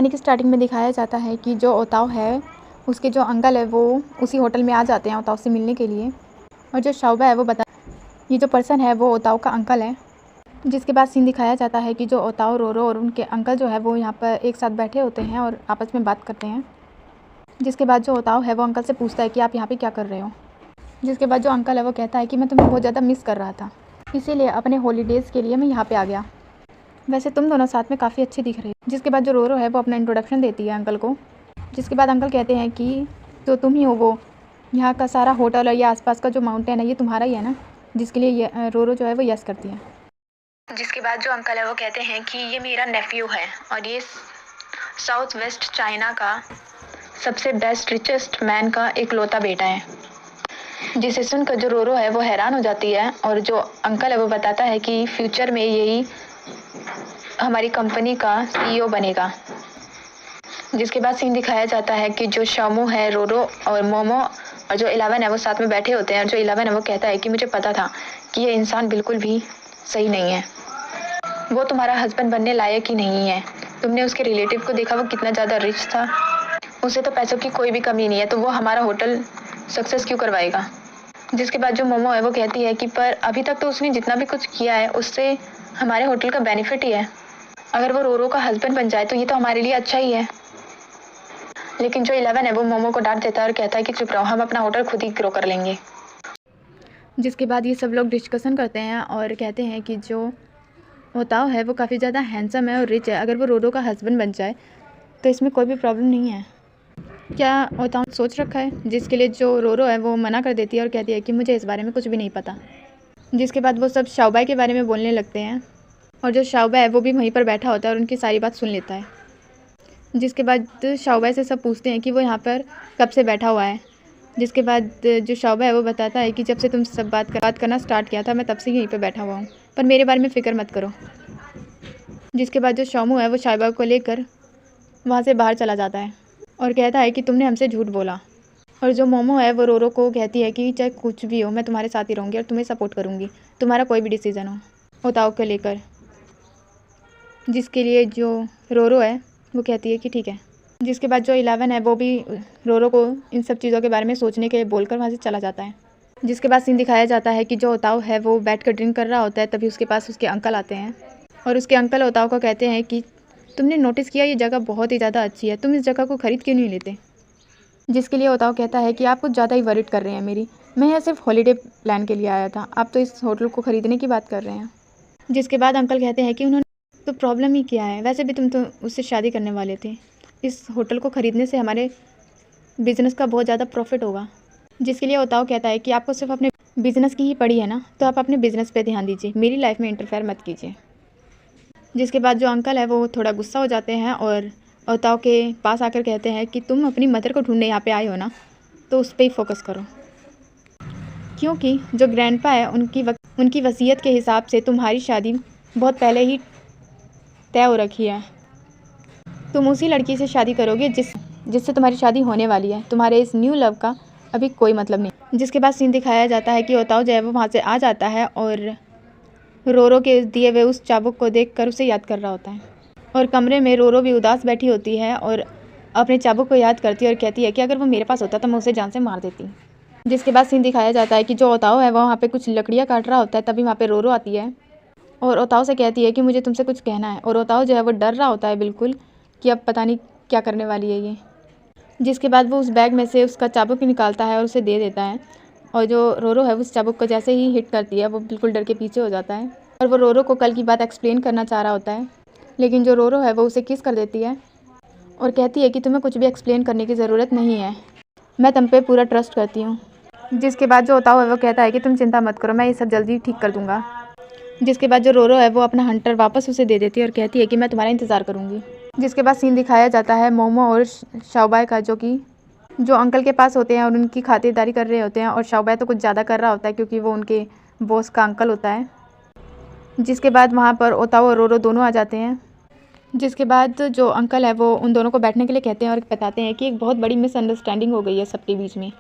कहानी की स्टार्टिंग में दिखाया जाता है कि जो ओताओ है उसके जो अंकल है वो उसी होटल में आ जाते हैं ओताओ से मिलने के लिए। और जो शाओबा है वो ये जो पर्सन है वो ओताओ का अंकल है। जिसके बाद सीन दिखाया जाता है कि जो ओताओ, रोरो और उनके अंकल जो है वो यहाँ पर एक साथ बैठे होते हैं और आपस में बात करते हैं। जिसके बाद जो ओताओ है वो अंकल से पूछता है कि आप यहाँ पे क्या कर रहे हो। जिसके बाद जो अंकल है वो कहता है कि मैं तुम्हें बहुत ज़्यादा मिस कर रहा था, इसीलिए अपने हॉलीडेज़ के लिए मैं यहाँ पे आ गया। वैसे तुम दोनों साथ में काफ़ी अच्छी दिख रही हो। जिसके बाद जो रोरो है वो अपना इंट्रोडक्शन देती है अंकल को। जिसके बाद अंकल कहते हैं कि तो तुम ही हो वो, यहाँ का सारा होटल और ये आसपास का जो माउंटेन है ये तुम्हारा ही है ना। जिसके लिए ये रोरो जो है वो यस करती है। जिसके बाद जो अंकल है वो कहते हैं कि ये मेरा नेफ्यू है और ये साउथ वेस्ट चाइना का सबसे बेस्ट रिचेस्ट मैन का इकलौता बेटा है। जिसे सुनकर जो रोरो है वो हैरान हो जाती है और जो अंकल है वो बताता है कि फ्यूचर में यही हमारी कंपनी का CEO बनेगा। जिसके बाद सीन दिखाया जाता है कि जो शामू है, रोरो और मोमो और जो 11 है वो साथ में बैठे होते हैं और जो 11 है वो कहता है कि मुझे पता था कि ये इंसान बिल्कुल भी सही नहीं है, वो तुम्हारा हस्बैंड बनने लायक ही नहीं है। तुमने उसके रिलेटिव को देखा, वो कितना ज़्यादा रिच था, उसे तो पैसों की कोई भी कमी नहीं है, तो वो हमारा होटल सक्सेस क्यों करवाएगा। जिसके बाद जो मोमो है वो कहती है कि पर अभी तक तो उसने जितना भी कुछ किया है उससे हमारे होटल का बेनिफिट ही है, अगर वो रोरो का हस्बैंड बन जाए तो ये तो हमारे लिए अच्छा ही है। लेकिन जो 11 है वो मोमो को डांट देता है और कहता है कि चुप रहो, हम अपना होटल खुद ही ग्रो कर लेंगे। जिसके बाद ये सब लोग डिस्कशन करते हैं और कहते हैं कि जो ओताओ है वो काफ़ी ज़्यादा हैंडसम है और रिच है, अगर वो रोरो का हस्बैंड बन जाए तो इसमें कोई भी प्रॉब्लम नहीं है। क्या ओताओ सोच रखा है। जिसके लिए जो रोरो है वो मना कर देती है और कहती है कि मुझे इस बारे में कुछ भी नहीं पता। जिसके बाद वो सब शाओबा के बारे में बोलने लगते हैं और जो शाओबा है वो भी वहीं पर बैठा होता है और उनकी सारी बात सुन लेता है। जिसके बाद शाओबा से सब पूछते हैं कि वो यहाँ पर कब से बैठा हुआ है। जिसके बाद जो शाओबा है वो बताता है कि जब से तुम सब बात करना स्टार्ट किया था मैं तब से यहीं पे बैठा हुआ हूँ, पर मेरे बारे में फ़िक्र मत करो। जिसके बाद जो शामू है वो शाओबा को लेकर वहाँ से बाहर चला जाता है और कहता है कि तुमने हमसे झूठ बोला। और जो मोमो है वो रोरो को कहती है कि चाहे कुछ भी हो मैं तुम्हारे साथ ही रहूँगी और तुम्हें सपोर्ट करूँगी, तुम्हारा कोई भी डिसीज़न हो ओताओ को लेकर। जिसके लिए जो रोरो है वो कहती है कि ठीक है। जिसके बाद जो 11 है वो भी रोरो को इन सब चीज़ों के बारे में सोचने के लिए बोलकर वहाँ से चला जाता है। जिसके बाद सीन दिखाया जाता है कि जो ओताओ है वो बैठ कर ड्रिंक कर रहा होता है, तभी उसके पास उसके अंकल आते हैं और उसके अंकल ओताओ को कहते हैं कि तुमने नोटिस किया ये जगह बहुत ही ज़्यादा अच्छी है, तुम इस जगह को ख़रीद क्यों नहीं लेते। जिसके लिए ओताओ कहता है कि आप कुछ ज़्यादा ही वरिड कर रहे हैं मेरी, मैं यहाँ सिर्फ हॉलीडे प्लान के लिए आया था, आप तो इस होटल को ख़रीदने की बात कर रहे हैं। जिसके बाद अंकल कहते हैं कि उन्होंने तो प्रॉब्लम ही क्या है, वैसे भी तुम तो उससे शादी करने वाले थे, इस होटल को ख़रीदने से हमारे बिज़नेस का बहुत ज़्यादा प्रॉफिट होगा। जिसके लिए ओताओ कहता है कि आपको सिर्फ अपने बिज़नेस की ही पड़ी है ना, तो आप अपने बिज़नेस पे ध्यान दीजिए, मेरी लाइफ में इंटरफेयर मत कीजिए। जिसके बाद जो अंकल है वो थोड़ा गुस्सा हो जाते हैं और ओताओ के पास आकर कहते हैं कि तुम अपनी मदर को ढूंढने यहाँ पे आए हो ना, तो उस पर ही फोकस करो, क्योंकि जो ग्रैंडपा है उनकी वसीयत के हिसाब से तुम्हारी शादी बहुत पहले ही तय हो रखी है। तुम उसी लड़की से शादी करोगे जिससे तुम्हारी शादी होने वाली है, तुम्हारे इस न्यू लव का अभी कोई मतलब नहीं। जिसके बाद सीन दिखाया जाता है कि ओताओ जो है वो वहाँ से आ जाता है और रोरो के दिए हुए उस चाबुक को देखकर उसे याद कर रहा होता है और कमरे में रोरो भी उदास बैठी होती है और अपने चाबुक को याद करती है और कहती है कि अगर वो मेरे पास होता तो मैं उसे जान से मार देती। जिसके बाद सीन दिखाया जाता है कि जो ओताओ है वो वहाँ पे कुछ लकड़ियाँ काट रहा होता है, तभी वहाँ पे रोरो आती है और ओताओ से कहती है कि मुझे तुमसे कुछ कहना है। और ओताओ जो है वो डर रहा होता है बिल्कुल कि अब पता नहीं क्या करने वाली है ये। जिसके बाद वो उस बैग में से उसका चाबुक निकालता है और उसे दे देता है और जो रोरो है उस चाबुक को जैसे ही हिट करती है वो बिल्कुल डर के पीछे हो जाता है और वो रोरो को कल की बात एक्सप्लेन करना चाह रहा होता है, लेकिन जो रोरो है वो उसे किस कर देती है और कहती है कि तुम्हें कुछ भी एक्सप्लेन करने की ज़रूरत नहीं है, मैं तुम पे पूरा ट्रस्ट करती हूँ। जिसके बाद जो ओताओ है वो कहता है कि तुम चिंता मत करो, मैं ये सब जल्दी ठीक कर दूँगा। जिसके बाद जो रोरो है वो अपना हंटर वापस उसे दे देती है और कहती है कि मैं तुम्हारा इंतज़ार करूँगी। जिसके बाद सीन दिखाया जाता है मोमो और शाओबा का, जो अंकल के पास होते हैं और उनकी खातिरदारी कर रहे होते हैं और शाओबा तो कुछ ज़्यादा कर रहा होता है क्योंकि वो उनके बॉस का अंकल होता है। जिसके बाद वहाँ पर ओताओ और रोरो दोनों आ जाते हैं। जिसके बाद जो अंकल है वो उन दोनों को बैठने के लिए कहते हैं और बताते हैं कि एक बहुत बड़ी मिसअंडरस्टैंडिंग हो गई है सबके बीच में।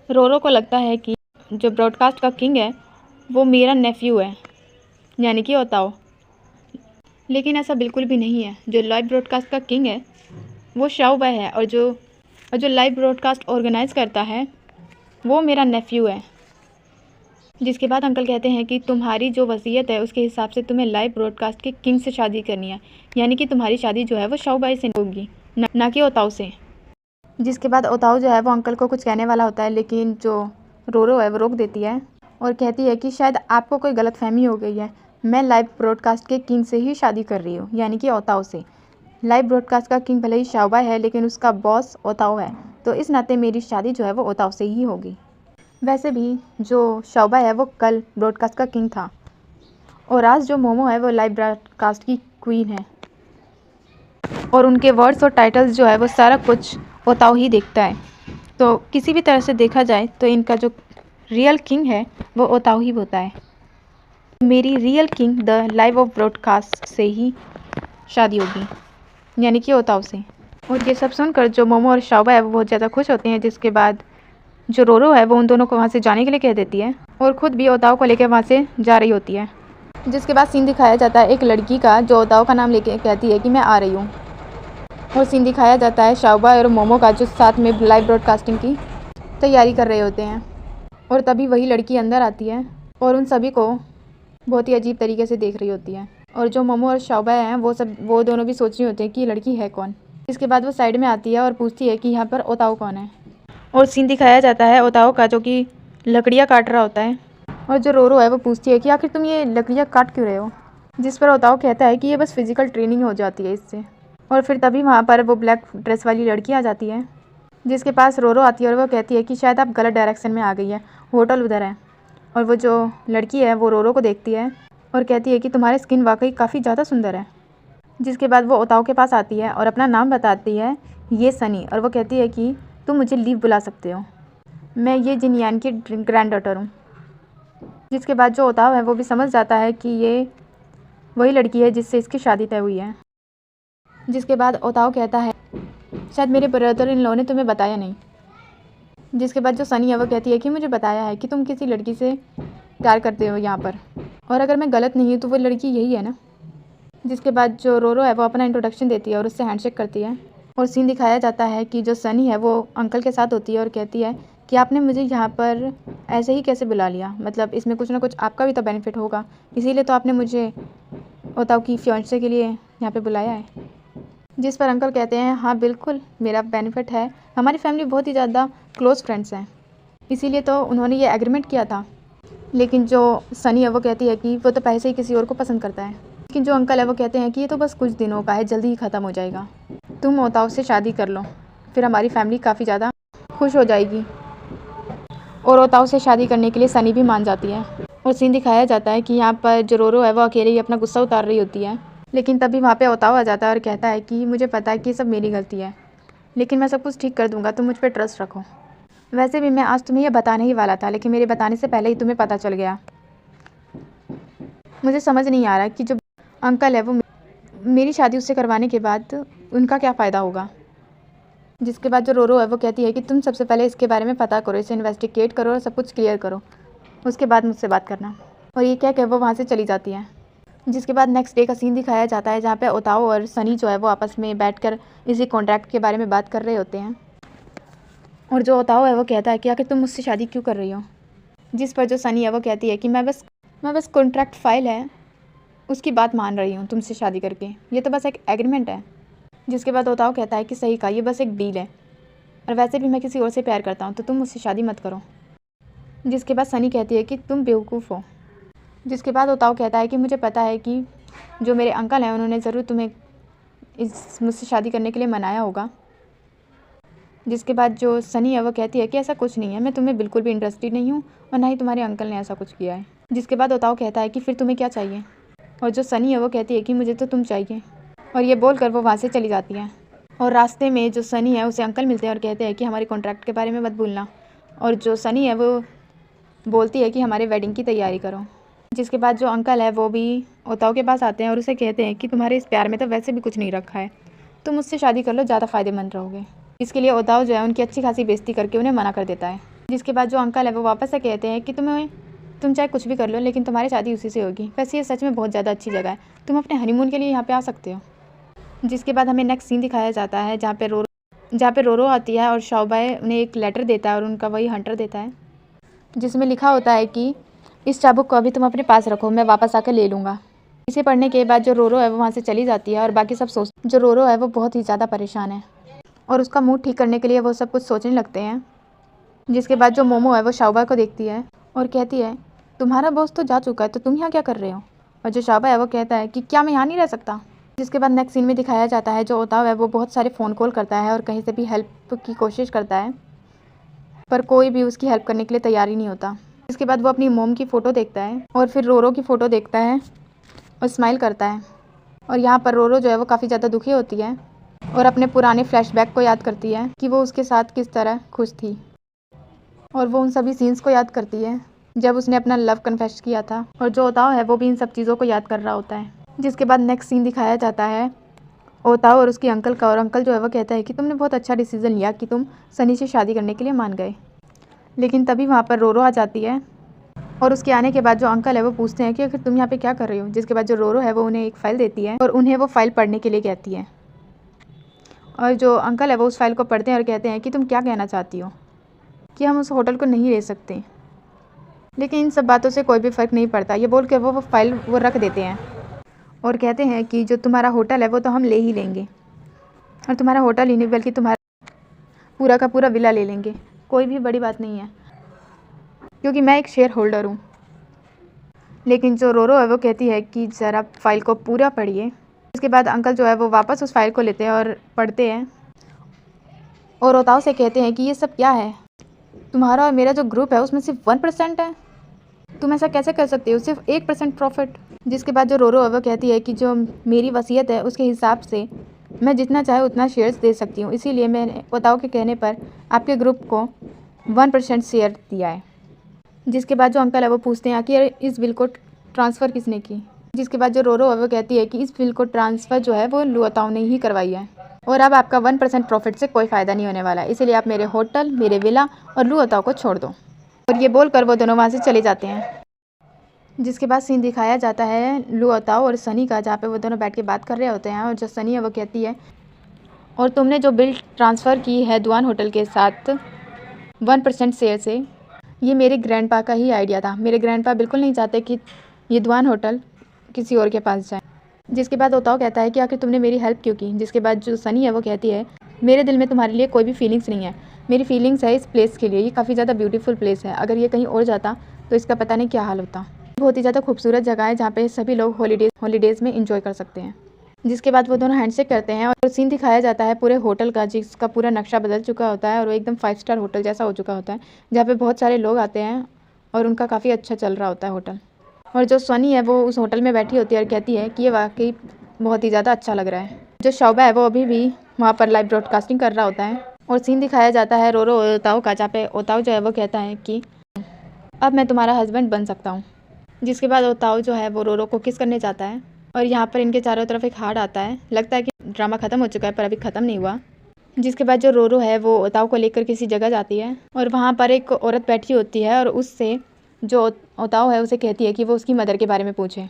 रोरो को लगता है कि जो ब्रॉडकास्ट का किंग है वो मेरा नेफ्यू है, यानी कि ओताओ, लेकिन ऐसा बिल्कुल भी नहीं है। जो लाइव ब्रॉडकास्ट का किंग है वो शाओबाई है, और जो लाइव ब्रॉडकास्ट ऑर्गेनाइज़ करता है वो मेरा नेफ्यू है। जिसके बाद अंकल कहते हैं कि तुम्हारी जो वसीयत है उसके हिसाब से तुम्हें लाइव ब्रॉडकास्ट के किंग से शादी करनी है, यानी कि तुम्हारी शादी जो है वो शाओबाई से होगी, ना कि ओताओ से। जिसके बाद ओताओ जो है वो अंकल को कुछ कहने वाला होता है, लेकिन जो रोरो है वो रोक देती है और कहती है कि शायद आपको कोई गलतफहमी हो गई है, मैं लाइव ब्रॉडकास्ट के किंग से ही शादी कर रही हूँ, यानी कि ओताओ से। लाइव ब्रॉडकास्ट का किंग भले ही शाओबाई है, लेकिन उसका बॉस ओताओ है, तो इस नाते मेरी शादी जो है वो ओताओ से ही होगी। वैसे भी जो शाओबाई है वो कल ब्रॉडकास्ट का किंग था, और आज जो मोमो है वो लाइव ब्रॉडकास्ट की क्वीन है, और उनके वर्ड्स और टाइटल्स जो है वो सारा कुछ ओताओ ही देखता है। तो किसी भी तरह से देखा जाए तो इनका जो रियल किंग है वो ओताओ ही होता है। मेरी real king the live of broadcast से ही शादी होगी, यानी कि ओताओ से। और ये सब सुनकर जो मोमो और शाओबाई है वो बहुत ज़्यादा खुश होते हैं। जिसके बाद जो रोरो है वो उन दोनों को वहाँ से जाने के लिए कह देती है, और ख़ुद भी ओताओ को लेकर वहाँ से जा रही होती है। जिसके बाद सीन दिखाया जाता है एक लड़की का, जो ओताओ का नाम लेके कहती है कि मैं आ रही हूँ। और सीन दिखाया जाता है शाओबाई और मोमो का, जो साथ में लाइव ब्रॉडकास्टिंग की तैयारी कर रहे होते हैं। और तभी वही लड़की अंदर आती है और उन सभी को बहुत ही अजीब तरीके से देख रही होती है। और जो मोमो और शाओबाई हैं वो दोनों भी सोच रही होते हैं कि ये लड़की है कौन। इसके बाद वो साइड में आती है और पूछती है कि यहाँ पर ओताओ कौन है। और सीन दिखाया जाता है ओताओ का, जो कि लकड़ियाँ काट रहा होता है। और जो रोरो है वो पूछती है कि आखिर तुम ये लकड़ियाँ काट क्यों रहे हो। जिस पर ओताओ कहता है कि ये बस फिजिकल ट्रेनिंग हो जाती है इससे। और फिर तभी वहाँ पर वो ब्लैक ड्रेस वाली लड़की आ जाती है, जिसके पास रोरो आती है और वो कहती है कि शायद आप गलत डायरेक्शन में आ गई है, होटल उधर है। और वो जो लड़की है वो रोरो को देखती है और कहती है कि तुम्हारी स्किन वाकई काफ़ी ज़्यादा सुंदर है। जिसके बाद वो ओताओ के पास आती है और अपना नाम बताती है, ये सनी। और वो कहती है कि तुम मुझे लीव बुला सकते हो, मैं ये जिनयान की ग्रैंड डॉटर हूँ। जिसके बाद जो ओताओ है वो भी समझ जाता है कि ये वही लड़की है जिससे इसकी शादी तय हुई है। जिसके बाद ओताओ कहता है शायद मेरे ब्रदर इन लॉ ने तुम्हें बताया नहीं। जिसके बाद जो सनी है वो कहती है कि मुझे बताया है कि तुम किसी लड़की से प्यार करते हो यहाँ पर, और अगर मैं गलत नहीं हूँ तो वो लड़की यही है ना। जिसके बाद जो रोरो है वो अपना इंट्रोडक्शन देती है और उससे हैंडशेक करती है। और सीन दिखाया जाता है कि जो सनी है वो अंकल के साथ होती है और कहती है कि आपने मुझे यहाँ पर ऐसे ही कैसे बुला लिया, मतलब इसमें कुछ ना कुछ आपका भी तो बेनिफिट होगा, इसीलिए तो आपने मुझे ओताओ की फियांसे के लिए यहाँ पे बुलाया है। जिस पर अंकल कहते हैं हाँ बिल्कुल मेरा बेनिफिट है, हमारी फैमिली बहुत ही ज़्यादा क्लोज़ फ्रेंड्स हैं, इसीलिए तो उन्होंने ये एग्रीमेंट किया था। लेकिन जो सनी है वो कहती है कि वो तो पहले से ही किसी और को पसंद करता है। लेकिन जो अंकल है वो कहते हैं कि ये तो बस कुछ दिनों का है, जल्दी ही ख़त्म हो जाएगा, तुम ओताओ से शादी कर लो, फिर हमारी फैमिली काफ़ी ज़्यादा खुश हो जाएगी। और ओताओ से शादी करने के लिए सनी भी मान जाती है। और सीन दिखाया जाता है कि यहाँ पर जो रोरो है वो अकेले ही अपना गुस्सा उतार रही होती है। लेकिन तभी वहाँ पे ओताओ आ जाता है और कहता है कि मुझे पता है कि सब मेरी गलती है, लेकिन मैं सब कुछ ठीक कर दूँगा, तुम मुझ पर ट्रस्ट रखो। वैसे भी मैं आज तुम्हें यह बताने ही वाला था, लेकिन मेरे बताने से पहले ही तुम्हें पता चल गया। मुझे समझ नहीं आ रहा कि जो अंकल है वो मेरी शादी उससे करवाने के बाद उनका क्या फ़ायदा होगा। जिसके बाद जो रोरो है वो कहती है कि तुम सबसे पहले इसके बारे में पता करो, इसे इन्वेस्टिगेट करो और सब कुछ क्लियर करो, उसके बाद मुझसे बात करना। और ये क्या वो वहाँ से चली जाती है। जिसके बाद नेक्स्ट डे का सीन दिखाया जाता है, जहाँ पे ओताओ और सनी जो है वो आपस में बैठकर इसी कॉन्ट्रैक्ट के बारे में बात कर रहे होते हैं। और जो ओताओ है वो कहता है कि आखिर तुम मुझसे शादी क्यों कर रही हो। जिस पर जो सनी है वो कहती है कि मैं बस कॉन्ट्रैक्ट फाइल है उसकी बात मान रही हूँ तुमसे शादी करके, ये तो बस एक एग्रीमेंट है। जिसके बाद ओताओ कहता है कि सही कहा, ये बस एक डील है, और वैसे भी मैं किसी और से प्यार करता हूँ, तो तुम मुझसे शादी मत करो। जिसके बाद सनी कहती है कि तुम बेवकूफ़ हो। जिसके बाद ओताओ कहता है कि मुझे पता है कि जो मेरे अंकल हैं उन्होंने ज़रूर तुम्हें मुझसे शादी करने के लिए मनाया होगा। जिसके बाद जो सनी है वो कहती है कि ऐसा कुछ नहीं है, मैं तुम्हें बिल्कुल भी इंटरेस्टेड नहीं हूँ और ना ही तुम्हारे अंकल ने ऐसा कुछ किया है। जिसके बाद ओताओ कहता है कि फिर तुम्हें क्या चाहिए। और जो सनी है वो कहती है कि मुझे तो तुम चाहिए। और ये बोलकर वो वहाँ से चली जाती है। और रास्ते में जो सनी है उसे अंकल मिलते हैं और कहते हैं कि हमारे कॉन्ट्रैक्ट के बारे में मत भूलना। और जो सनी है वो बोलती है कि हमारे वेडिंग की तैयारी करो। जिसके बाद जो अंकल है वो भी ओताओ के पास आते हैं और उसे कहते हैं कि तुम्हारे इस प्यार में तो वैसे भी कुछ नहीं रखा है, तुम मुझसे शादी कर लो, ज़्यादा फ़ायदेमंद रहोगे। इसके लिए ओताओ जो है उनकी अच्छी खासी बेइज्जती करके उन्हें मना कर देता है। जिसके बाद जो अंकल है वो वापस से कहते हैं कि तुम्हें तुम चाहे कुछ भी कर लो लेकिन तुम्हारी शादी उसी से होगी। वैसे ये सच में बहुत ज़्यादा अच्छी जगह है, तुम अपने हनीमून के लिए यहाँ पे आ सकते हो। जिसके बाद हमें नेक्स्ट सीन दिखाया जाता है जहाँ पे रोरो आती है और शाओबाई उन्हें एक लेटर देता है और उनका वही हंटर देता है जिसमें लिखा होता है कि इस चाबुक को अभी तुम अपने पास रखो, मैं वापस आकर ले लूँगा। इसे पढ़ने के बाद जो रोरो है वो वहाँ से चली जाती है और बाकी सब जो रोरो है वो बहुत ही ज़्यादा परेशान है और उसका मूड ठीक करने के लिए वो सब कुछ सोचने लगते हैं। जिसके बाद जो मोमो है वो शाओबाई को देखती है और कहती है तुम्हारा बॉस तो जा चुका है तो तुम यहाँ क्या कर रहे हो। और जो शाओबाई है वो कहता है कि क्या मैं यहाँ नहीं रह सकता। जिसके बाद नेक्स्ट सीन में दिखाया जाता है जो ओताओ है वो बहुत सारे फ़ोन कॉल करता है और कहीं से भी हेल्प की कोशिश करता है पर कोई भी उसकी हेल्प करने के लिए तैयार ही नहीं होता। इसके बाद वो अपनी मोम की फ़ोटो देखता है और फिर रोरो की फ़ोटो देखता है और स्माइल करता है। और यहाँ पर रोरो जो है वो काफ़ी ज़्यादा दुखी होती है और अपने पुराने फ्लैशबैक को याद करती है कि वो उसके साथ किस तरह खुश थी और वो उन सभी सीन्स को याद करती है जब उसने अपना लव कन्फेस किया था। और जो ओताओ है वो भी इन सब चीज़ों को याद कर रहा होता है। जिसके बाद नेक्स्ट सीन दिखाया जाता है ओताओ और उसके अंकल का। और अंकल जो है वो कहता है कि तुमने बहुत अच्छा डिसीजन लिया कि तुम सनी से शादी करने के लिए मान गए। लेकिन तभी वहाँ पर रोरो आ जाती है और उसके आने के बाद जो अंकल है वो पूछते हैं कि आखिर तुम यहाँ पे क्या कर रहे हो। जिसके बाद जो रोरो है वो उन्हें एक फ़ाइल देती है और उन्हें वो फ़ाइल पढ़ने के लिए कहती है। और जो अंकल है वो उस फाइल को पढ़ते हैं और कहते हैं कि तुम क्या कहना चाहती हो कि हम उस होटल को नहीं ले सकते। लेकिन इन सब बातों से कोई भी फ़र्क नहीं पड़ता। ये बोल के वो फाइल वो रख देते हैं और कहते हैं कि जो तुम्हारा होटल है वो तो हम ले ही लेंगे और तुम्हारा होटल ही नहीं बल्कि तुम्हारा पूरा का पूरा विला ले लेंगे। कोई भी बड़ी बात नहीं है क्योंकि मैं एक शेयर होल्डर हूँ। लेकिन जो रोरो है वो कहती है कि ज़रा फाइल को पूरा पढ़िए। इसके बाद अंकल जो है वो वापस उस फाइल को लेते हैं और पढ़ते हैं और ओताओ से कहते हैं कि ये सब क्या है, तुम्हारा और मेरा जो ग्रुप है उसमें सिर्फ 1% है, तुम ऐसा कैसे कर सकते हो, सिर्फ 1% प्रॉफिट। जिसके बाद जो रोरो है वो कहती है कि जो मेरी वसीयत है उसके हिसाब से मैं जितना चाहे उतना शेयर्स दे सकती हूँ, इसीलिए मैंने ओताओ के कहने पर आपके ग्रुप को 1% शेयर दिया है। जिसके बाद जो अंकल है वो पूछते हैं कि इस बिल को ट्रांसफ़र किसने की। जिसके बाद जो रोरो है वो कहती है कि इस बिल को ट्रांसफ़र जो है वो लुओताओ ने ही करवाई है और अब आपका 1% प्रॉफिट से कोई फ़ायदा नहीं होने वाला है, इसीलिए आप मेरे होटल, मेरे विला और लुओताओ को छोड़ दो। और ये बोलकर वो दोनों वहाँ से चले जाते हैं। जिसके बाद सीन दिखाया जाता है लुओताओ और सनी का, जहाँ पे वो दोनों बैठ के बात कर रहे होते हैं। और जो सनी है वो कहती है और तुमने जो बिल ट्रांसफ़र की है दुआन होटल के साथ 1% शेयर से, ये मेरे ग्रैंडपा का ही आइडिया था। मेरे ग्रैंडपा बिल्कुल नहीं चाहते कि ये दुआन होटल किसी और के पास जाए। जिसके बाद ओताओ कहता है कि आखिर तुमने मेरी हेल्प क्यों की। जिसके बाद जो सनी है वो कहती है मेरे दिल में तुम्हारे लिए कोई भी फीलिंग्स नहीं है, मेरी फीलिंग्स है इस प्लेस के लिए। ये काफ़ी ज़्यादा ब्यूटीफुल प्लेस है, अगर ये कहीं और जाता तो इसका पता नहीं क्या हाल होता। बहुत ही ज़्यादा खूबसूरत जगह है जहाँ पे सभी लोग हॉलीडेज़ में इंजॉय कर सकते हैं। जिसके बाद वो दोनों हैंडशेक करते हैं और सीन दिखाया जाता है पूरे होटल का, जिसका पूरा नक्शा बदल चुका होता है और वो एकदम 5 स्टार होटल जैसा हो चुका होता है, जहाँ पे बहुत सारे लोग आते हैं और उनका काफ़ी अच्छा चल रहा होता है होटल। और जो सनी है वो उस होटल में बैठी होती है और कहती है कि ये वाकई बहुत ही ज़्यादा अच्छा लग रहा है। जो शाओबाई है वो अभी भी वहाँ पर लाइव ब्रॉडकास्टिंग कर रहा होता है और सीन दिखाया जाता है रोरो ओताओ का, जहाँ पे ओताओ जो है वो कहता है कि अब मैं तुम्हारा हस्बैंड बन सकता हूँ। जिसके बाद ओताओ जो है वो रोरो को किस करने जाता है और यहाँ पर इनके चारों तरफ एक हार्ट आता है। लगता है कि ड्रामा ख़त्म हो चुका है पर अभी ख़त्म नहीं हुआ। जिसके बाद जो रोरो है वो ओताओ को लेकर किसी जगह जाती है और वहाँ पर एक औरत बैठी होती है और उससे जो ओताओ है उसे कहती है कि वो उसकी मदर के बारे में पूछे।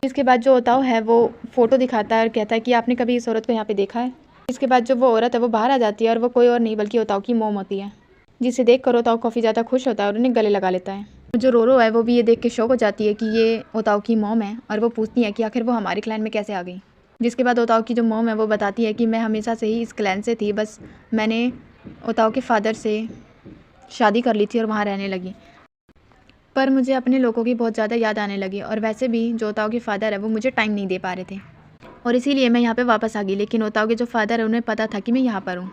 इसके बाद जो ओताओ है वो फ़ोटो दिखाता है और कहता है कि आपने कभी इस औरत को यहाँ पे देखा है। इसके बाद जो वो औरत है वो बाहर आ जाती है और वो कोई और नहीं बल्कि ओताओ की मोम होती है, जिसे देख कर ओताओ काफ़ी ज़्यादा खुश होता है और उन्हें गले लगा लेता है। जो रोरो है वो भी ये देख के शौक हो जाती है कि ये ओताओ की मोम है और वो पूछती है कि आखिर वो हमारे क्लैन में कैसे आ गई। जिसके बाद ओताओ की जो मोम है वो बताती है कि मैं हमेशा से ही इस क्लैन से थी, बस मैंने ओताओ के फादर से शादी कर ली थी और वहाँ रहने लगी, पर मुझे अपने लोगों की बहुत ज़्यादा याद आने लगी और वैसे भी जो ओताओ के फादर है वो मुझे टाइम नहीं दे पा रहे थे और इसीलिए मैं यहाँ पे वापस आ गई। लेकिन ओताओ के जो फादर है उन्हें पता था कि मैं यहाँ पर हूँ।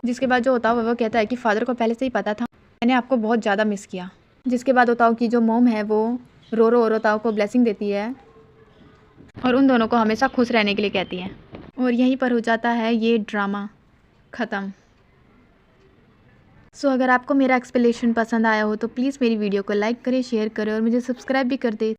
जिसके बाद जो ओताओ है वो कहता है कि फादर को पहले से ही पता था, मैंने आपको बहुत ज़्यादा मिस किया। जिसके बाद ओताओ की जो मोम है वो रोरो और ओताओ को ब्लेसिंग देती है और उन दोनों को हमेशा खुश रहने के लिए कहती है। और यहीं पर हो जाता है ये ड्रामा ख़त्म। सो अगर आपको मेरा एक्सप्लेनेशन पसंद आया हो तो प्लीज़ मेरी वीडियो को लाइक करें, शेयर करें और मुझे सब्सक्राइब भी कर दें।